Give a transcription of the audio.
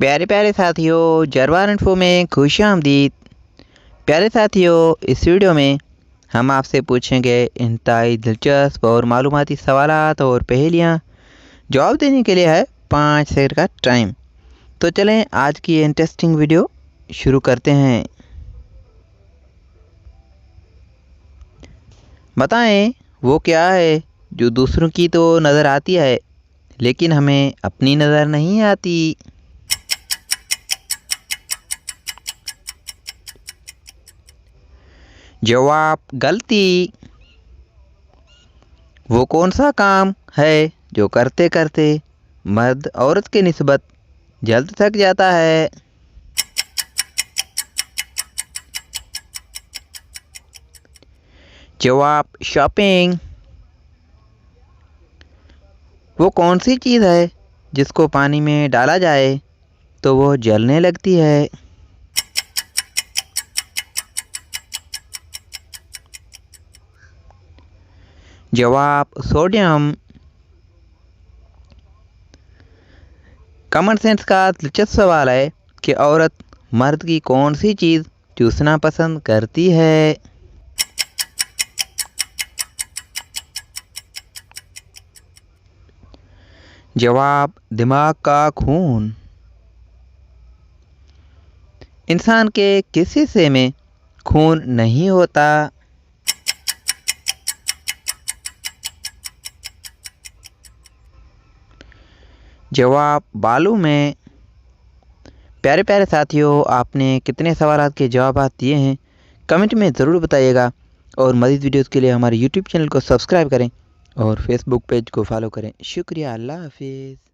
प्यारे प्यारे साथियों, जरवार इन्फो में खुशामदीद। प्यारे साथियों, इस वीडियो में हम आपसे पूछेंगे इंतहाई दिलचस्प और मालूमाती सवालात और पहेलियाँ। जवाब देने के लिए है 5 सेकंड का टाइम। तो चलें आज की ये इंटरेस्टिंग वीडियो शुरू करते हैं। बताएं वो क्या है जो दूसरों की तो नज़र आती है लेकिन हमें अपनी नज़र नहीं आती। जवाब गलती। वो कौन सा काम है जो करते करते मर्द औरत के निस्बत जल्द थक जाता है। जवाब शॉपिंग। वो कौन सी चीज़ है जिसको पानी में डाला जाए तो वो जलने लगती है। जवाब सोडियम। कॉमन सेंस का दिलचस्प सवाल है कि औरत मर्द की कौन सी चीज़ चूसना पसंद करती है। जवाब दिमाग का खून। इंसान के किस हिस्से में खून नहीं होता। जवाब बालों में। प्यारे प्यारे साथियों, आपने कितने सवालात के जवाब दिए हैं कमेंट में ज़रूर बताइएगा और मज़ीद वीडियोज़ के लिए हमारे यूट्यूब चैनल को सब्सक्राइब करें और फेसबुक पेज को फॉलो करें। शुक्रिया। अल्लाह हाफिज़।